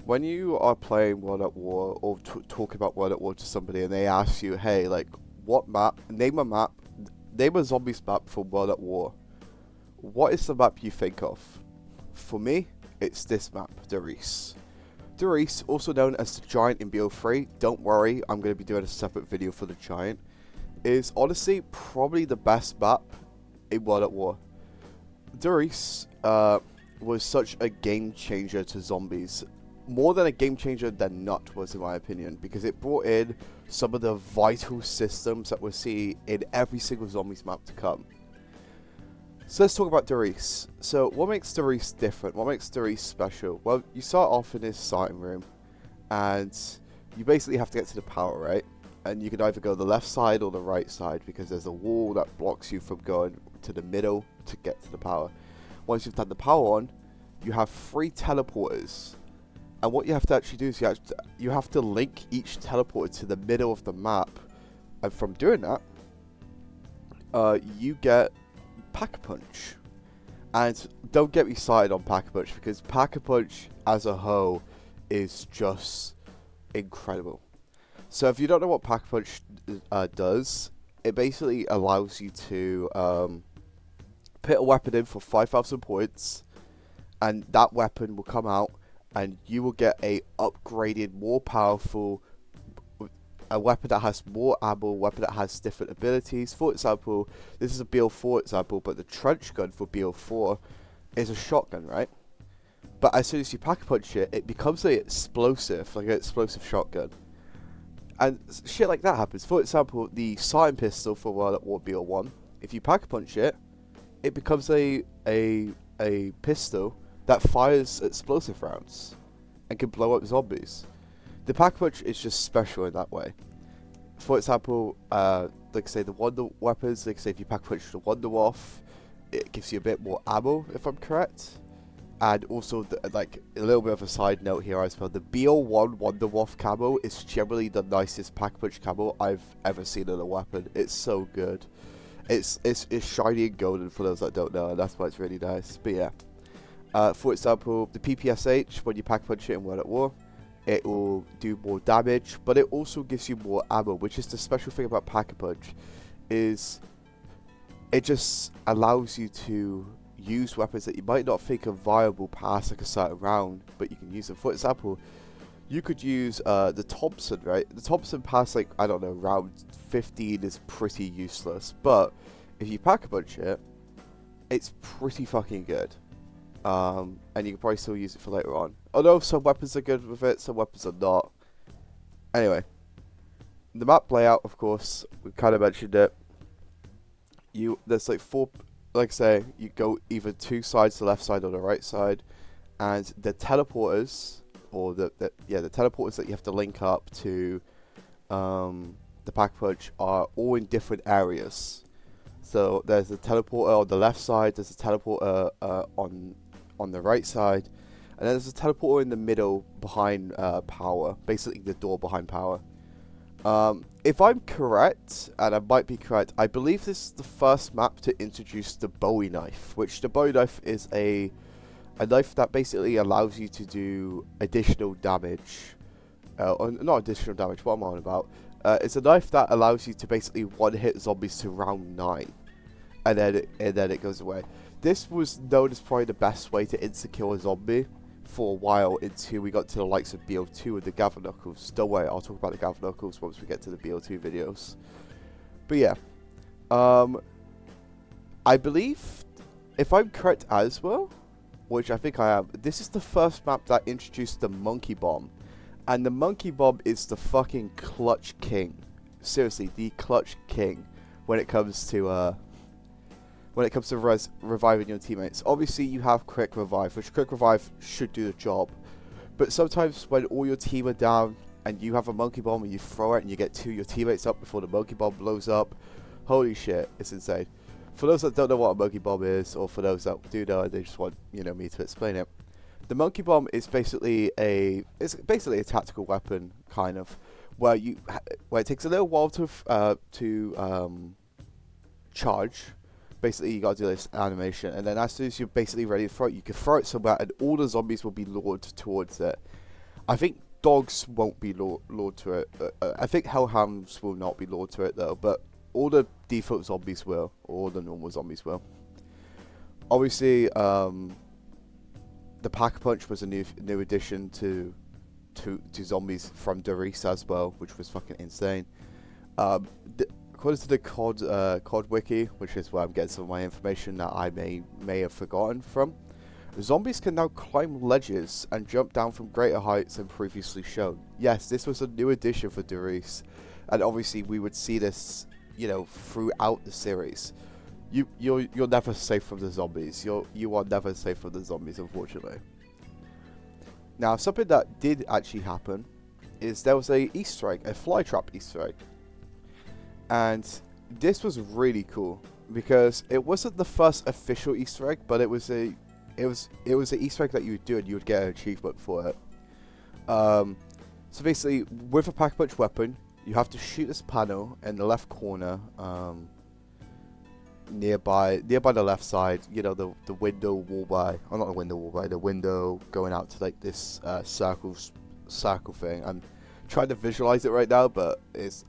when you are playing World at War or talking about World at War to somebody and they ask you, hey, like, what map, name a zombies map for World at War, what is the map you think of? For me, it's this map, the Riese. The Riese, also known as the Giant in BO3, don't worry, I'm going to be doing a separate video for the Giant, is honestly probably the best map in World at War. The Riese was such a game changer to zombies. More than a game changer than not was, in my opinion, because it brought in some of the vital systems that we'll see in every single zombies map to come. So let's talk about the Riese. So what makes the Riese different? What makes the Riese special? Well, you start off in this sighting room, and you basically have to get to the power, right? And you can either go the left side or the right side, because there's a wall that blocks you from going to the middle to get to the power. Once you've done the power on, you have 3 teleporters. And what you have to actually do is you have to link each teleporter to the middle of the map. And from doing that, you get Pack-a-Punch. And don't get me started on Pack-a-Punch, because Pack-a-Punch as a whole is just incredible. So if you don't know what Pack-a-Punch does, it basically allows you to put a weapon in for 5,000 points, and that weapon will come out, and you will get a upgraded, more powerful, a weapon that has more ammo, a weapon that has different abilities. For example, this is a BO4 example, but the trench gun for BO4 is a shotgun, right? But as soon as you Pack-a-Punch it, it becomes an explosive, like an explosive shotgun. And shit like that happens. For example, the sighting pistol for World at War BO1, if you Pack-a-Punch it, it becomes a pistol that fires explosive rounds and can blow up zombies. The Pack-a-Punch is just special in that way. For example, like say the Wonder weapons, like say if you Pack-a-Punch the Wonder Wolf, it gives you a bit more ammo, if I'm correct. And also, like a little bit of a side note here as well, the BO1 Wonder Wolf camo is generally the nicest Pack-a-Punch camo I've ever seen in a weapon. It's so good. It's shiny and golden for those that don't know, and that's why it's really nice. But yeah. For example, the PPSH, when you Pack-a-Punch it in World at War, it will do more damage, but it also gives you more ammo, which is the special thing about Pack-a-Punch, is it just allows you to use weapons that you might not think are viable past like a certain round, but you can use them. For example, you could use the Thompson, right? The Thompson past, like, I don't know, round 15 is pretty useless, but if you Pack-a-Punch it, it's pretty fucking good. And you can probably still use it for later on. Although some weapons are good with it, some weapons are not. Anyway, the map layout, of course, we kind of mentioned it. There's like 4, like I say, you go either 2 sides, the left side or the right side, and the teleporters, or the teleporters that you have to link up to the Pack-a-Punch are all in different areas. So there's a teleporter on the left side, there's a teleporter on the right side, and then there's a teleporter in the middle behind power, basically the door behind power. If I'm correct, and I might be correct, I believe this is the first map to introduce the Bowie knife, which the Bowie knife is a knife that basically allows you to do additional damage. Or not additional damage, what am I on about? It's a knife that allows you to basically one-hit zombies to round 9, and then it goes away. This was known as probably the best way to insta-kill a zombie for a while until we got to the likes of BO2 and the Gather Knuckles. Don't worry, I'll talk about the Gather Knuckles once we get to the BO2 videos. But yeah, I believe, if I'm correct as well, which I think I am, this is the first map that introduced the Monkey Bomb. And the Monkey Bomb is the fucking clutch king. Seriously, the clutch king when it comes to reviving your teammates. Obviously, you have Quick Revive, which Quick Revive should do the job. But sometimes when all your team are down and you have a Monkey Bomb and you throw it and you get 2 of your teammates up before the Monkey Bomb blows up, holy shit, it's insane. For those that don't know what a Monkey Bomb is, or for those that do know, they just want me to explain it. The Monkey Bomb is basically a tactical weapon, kind of, where it takes a little while to charge. Basically, you gotta do this animation, and then as soon as you're basically ready to throw it, you can throw it somewhere, and all the zombies will be lured towards it. I think dogs won't be lured to it. I think hellhounds will not be lured to it though, but all the default zombies will, or all the normal zombies will. Obviously, the Pack-a-Punch was a new addition to zombies from Riese as well, which was fucking insane. According to the COD wiki, which is where I'm getting some of my information that I may have forgotten from, zombies can now climb ledges and jump down from greater heights than previously shown. Yes, this was a new addition for Riese, and obviously we would see this, you know, throughout the series. You're never safe from the zombies. You are never safe from the zombies, unfortunately. Now, something that did actually happen is there was a Easter egg, a flytrap Easter egg, and this was really cool because it wasn't the first official Easter egg, but it was an Easter egg that you would do and you would get an achievement for it. So basically, with a Pack-a-Punch weapon, you have to shoot this panel in the left corner, nearby the left side. You know, the window wall by, or not the window wall by, the window going out to like this circle thing. I'm trying to visualize it right now, but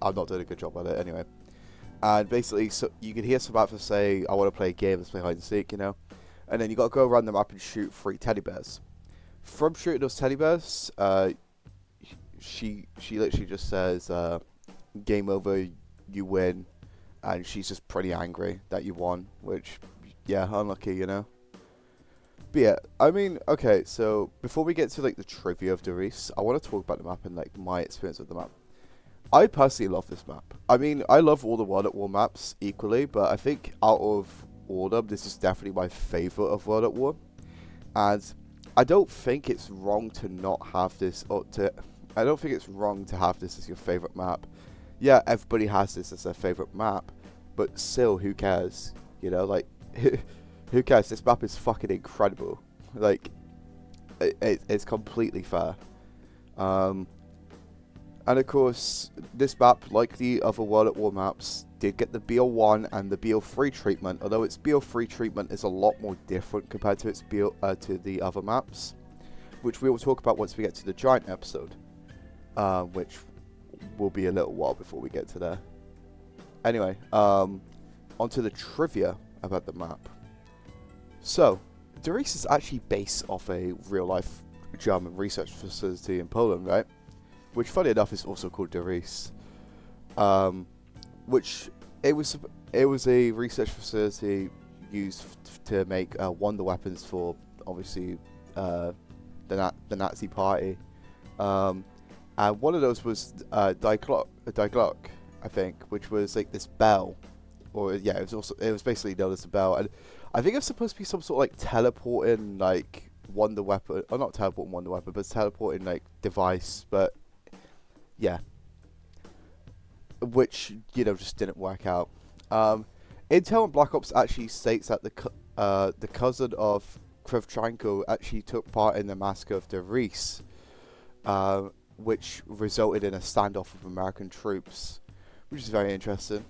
I'm not doing a good job at it anyway. And basically, so you can hear some actors say, "I want to play a game, let's play hide and seek," you know. And then you got to go around the map and shoot 3 teddy bears. From shooting those teddy bears, she literally just says, "Game over, you win," and she's just pretty angry that you won. Which, yeah, unlucky, you know. But yeah, I mean, okay. So before we get to like the trivia of Riese, I want to talk about the map and like my experience with the map. I personally love this map. I mean, I love all the World at War maps equally, but I think out of all of them, this is definitely my favourite of World at War. And I don't think it's wrong to not have this, I don't think it's wrong to have this as your favourite map. Yeah, everybody has this as their favourite map, but still, who cares? You know, like, who cares? This map is fucking incredible. Like, it's completely fair. And of course, this map, like the other World at War maps, did get the BO1 and the BO3 treatment, although its BO3 treatment is a lot more different compared to its to the other maps, which we will talk about once we get to the Giant episode, which will be a little while before we get to there. Anyway, onto the trivia about the map. So, Riese is actually based off a real-life German research facility in Poland, right? Which, funny enough, is also called Riese. Which it was a research facility used to make wonder weapons for obviously the Nazi Party. And one of those was Die Glock, I think, which was like this bell, or yeah, it was basically known as a bell, and I think it's supposed to be some sort of like teleporting like wonder weapon, or not teleporting wonder weapon, but teleporting like device, but yeah, which, you know, just didn't work out. Intel on Black Ops actually states that the cousin of Kravchenko actually took part in the massacre of Riese, which resulted in a standoff with American troops, which is very interesting,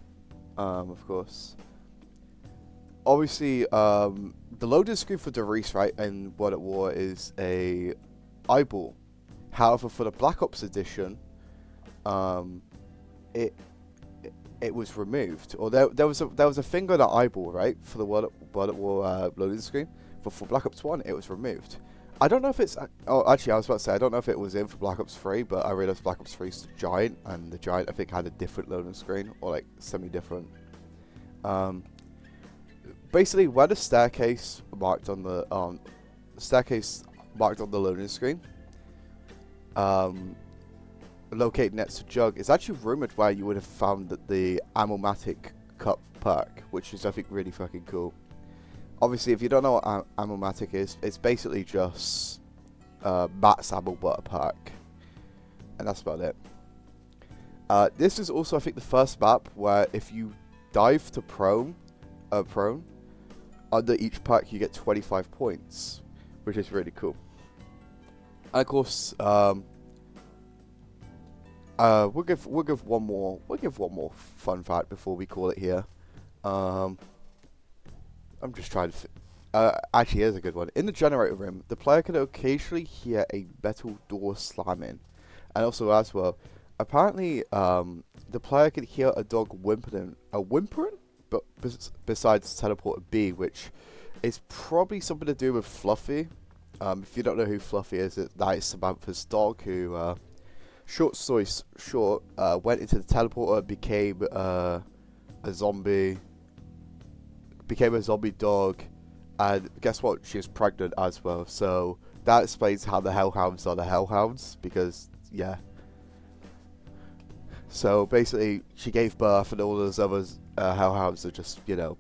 of course. Obviously, the loading screen for Riese, right, in World at War is a eyeball. However, for the Black Ops edition, it was removed, or there was a thing on the eyeball, right, for the World at War loading screen. But for Black Ops 1, it was removed. I don't know if it's... Oh, actually, I was about to say, I don't know if it was in for Black Ops 3, but I realised Black Ops 3 is the Giant, and the Giant, I think, had a different loading screen, or, like, semi-different. Basically, where the staircase marked on the loading screen, located next to Jug, it's actually rumoured where you would have found the Ammomatic Cup perk, which is, I think, really fucking cool. Obviously, if you don't know what Ammomatic is, it's basically just Matt's Ammo Butter perk, and that's about it. This is also, I think, the first map where if you dive to prone, under each perk you get 25 points, which is really cool. And of course, we'll give one more fun fact before we call it here. I'm just trying to. actually is a good one. In the generator room, the player can occasionally hear a metal door slamming. And also as well, apparently the player can hear a dog whimpering, but besides teleporter B, which is probably something to do with Fluffy. If you don't know who Fluffy is, that is Samantha's dog who, short story short, went into the teleporter, became a zombie dog, and guess what? She was pregnant as well. So that explains how the Hellhounds are the Hellhounds, because yeah. So basically, she gave birth, and all those other Hellhounds are just, you know,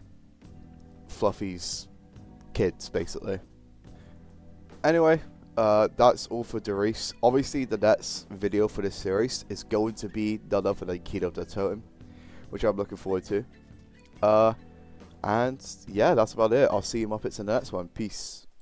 Fluffy's kids, basically. Anyway, that's all for Riese. Obviously, the next video for this series is going to be none other than King of the Totem, which I'm looking forward to. And yeah, that's about it. I'll see you Muppets in the next one. Peace.